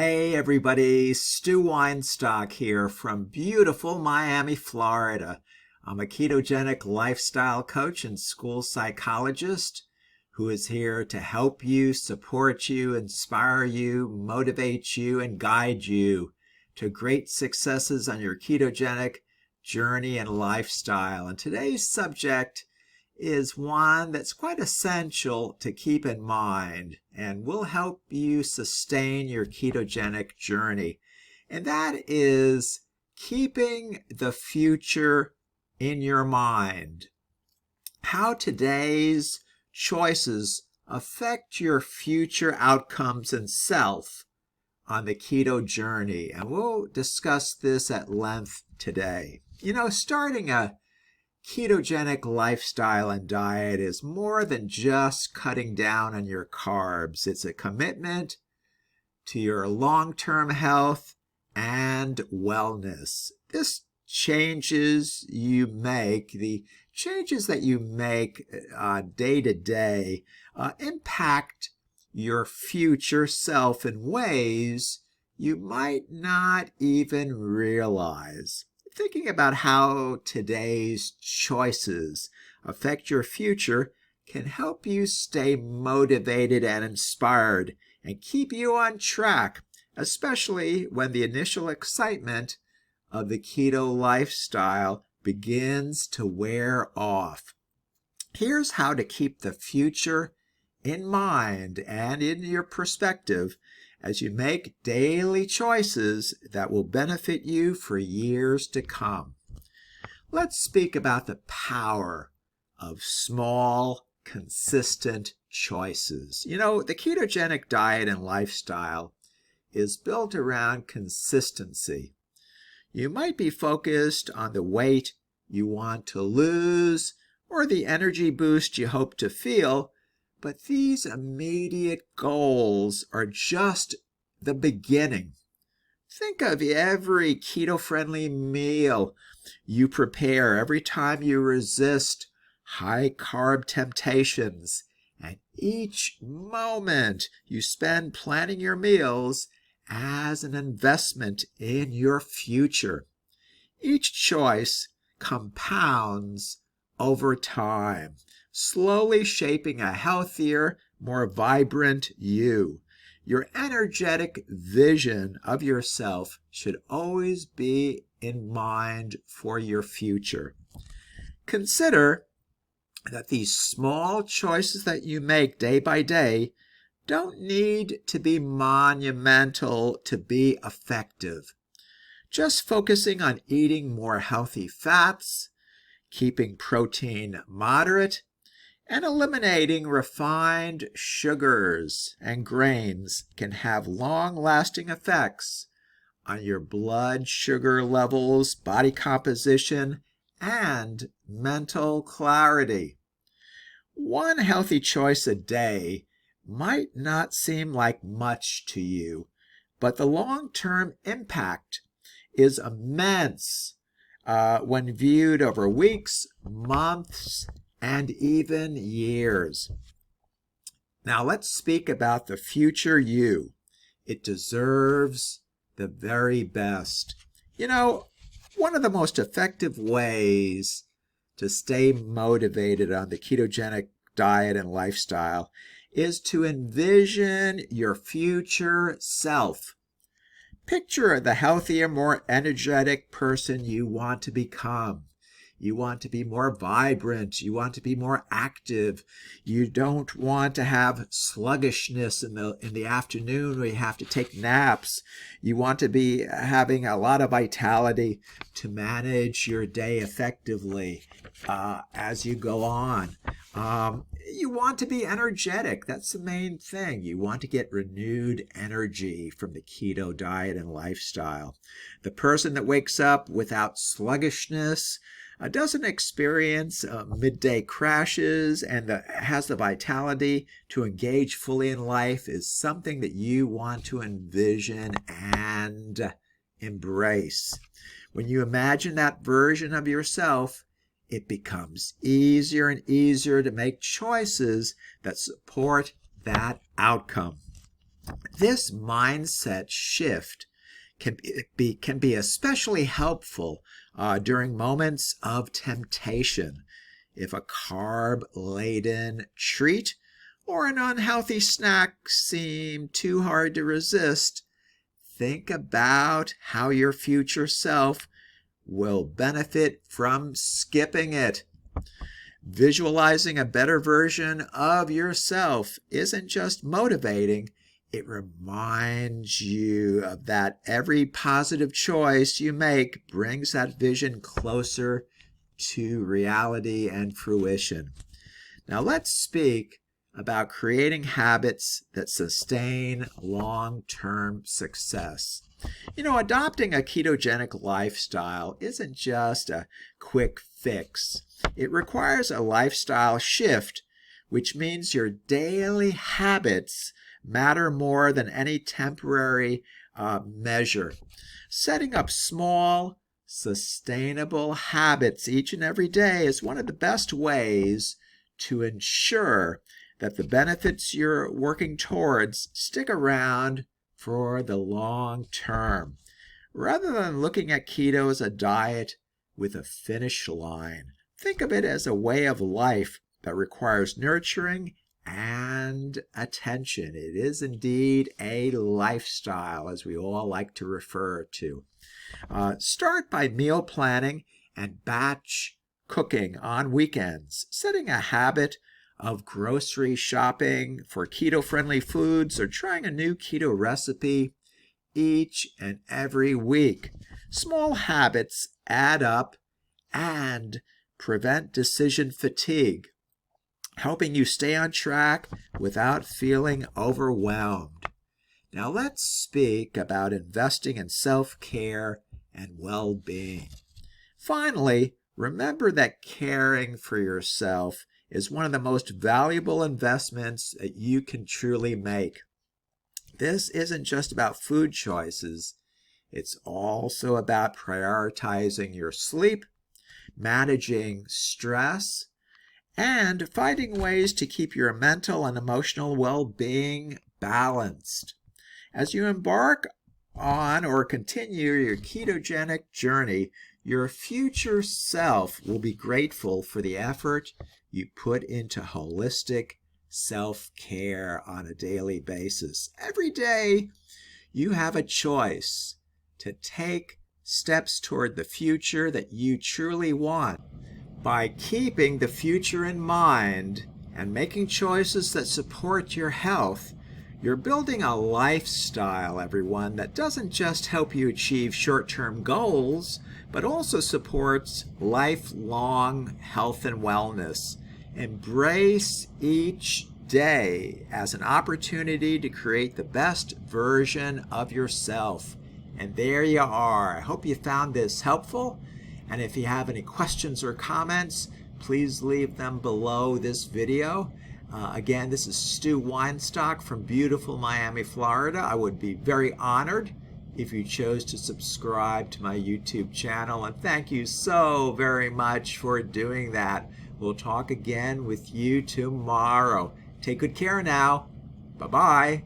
Hey everybody, Stu Weinstock here from beautiful Miami, Florida. I'm a ketogenic lifestyle coach and school psychologist who is here to help you, support you, inspire you, motivate you, and guide you to great successes on your ketogenic journey and lifestyle. And today's subject is one that's quite essential to keep in mind and will help you sustain your ketogenic journey. And that is keeping the future in your mind. How today's choices affect your future outcomes and self on the keto journey. And we'll discuss this at length today. Starting a ketogenic lifestyle and diet is more than just cutting down on your carbs. It's a commitment to your long-term health and wellness. The changes that you make day to day impact your future self in ways you might not even realize. Thinking about how today's choices affect your future can help you stay motivated and inspired and keep you on track, especially when the initial excitement of the keto lifestyle begins to wear off. Here's how to keep the future in mind and in your perspective as you make daily choices that will benefit you for years to come. Let's speak about the power of small, consistent choices. The ketogenic diet and lifestyle is built around consistency. You might be focused on the weight you want to lose or the energy boost you hope to feel, but these immediate goals are just the beginning. Think of every keto-friendly meal you prepare, every time you resist high-carb temptations, and each moment you spend planning your meals as an investment in your future. Each choice compounds over time, slowly shaping a healthier, more vibrant you. Your energetic vision of yourself should always be in mind for your future. Consider that these small choices that you make day by day don't need to be monumental to be effective. Just focusing on eating more healthy fats, keeping protein moderate, and eliminating refined sugars and grains can have long-lasting effects on your blood sugar levels, body composition, and mental clarity. One healthy choice a day might not seem like much to you, but the long-term impact is immense when viewed over weeks, months, and even years. Now let's speak about the future you. It deserves the very best. One of the most effective ways to stay motivated on the ketogenic diet and lifestyle is to envision your future self. Picture the healthier, more energetic person you want to become. You want to be more vibrant. You want to be more active. You don't want to have sluggishness in the afternoon where you have to take naps. You want to be having a lot of vitality to manage your day effectively as you go on. You want to be energetic. That's the main thing. You want to get renewed energy from the keto diet and lifestyle. The person that wakes up without sluggishness doesn't experience midday crashes and has the vitality to engage fully in life is something that you want to envision and embrace. When you imagine that version of yourself, it becomes easier and easier to make choices that support that outcome. This mindset shift can be especially helpful during moments of temptation. If a carb-laden treat or an unhealthy snack seem too hard to resist, think about how your future self will benefit from skipping it. Visualizing a better version of yourself isn't just motivating, it reminds you of that every positive choice you make brings that vision closer to reality and fruition. Now let's speak about creating habits that sustain long-term success. Adopting a ketogenic lifestyle isn't just a quick fix. It requires a lifestyle shift, which means your daily habits matter more than any temporary measure. Setting up small, sustainable habits each and every day is one of the best ways to ensure that the benefits you're working towards stick around for the long term. Rather than looking at keto as a diet with a finish line, think of it as a way of life that requires nurturing and attention. It is indeed a lifestyle, as we all like to refer to. Start by meal planning and batch cooking on weekends. Setting a habit of grocery shopping for keto-friendly foods or trying a new keto recipe each and every week. Small habits add up and prevent decision fatigue, helping you stay on track without feeling overwhelmed. Now let's speak about investing in self-care and well-being. Finally, remember that caring for yourself is one of the most valuable investments that you can truly make. This isn't just about food choices. It's also about prioritizing your sleep, managing stress, and finding ways to keep your mental and emotional well-being balanced. As you embark on or continue your ketogenic journey, your future self will be grateful for the effort you put into holistic self-care on a daily basis. Every day, you have a choice to take steps toward the future that you truly want. By keeping the future in mind and making choices that support your health, you're building a lifestyle, everyone, that doesn't just help you achieve short-term goals, but also supports lifelong health and wellness. Embrace each day as an opportunity to create the best version of yourself. And there you are. I hope you found this helpful. And if you have any questions or comments, please leave them below this video. Again, this is Stu Weinstock from beautiful Miami, Florida. I would be very honored if you chose to subscribe to my YouTube channel. And thank you so very much for doing that. We'll talk again with you tomorrow. Take good care now. Bye-bye.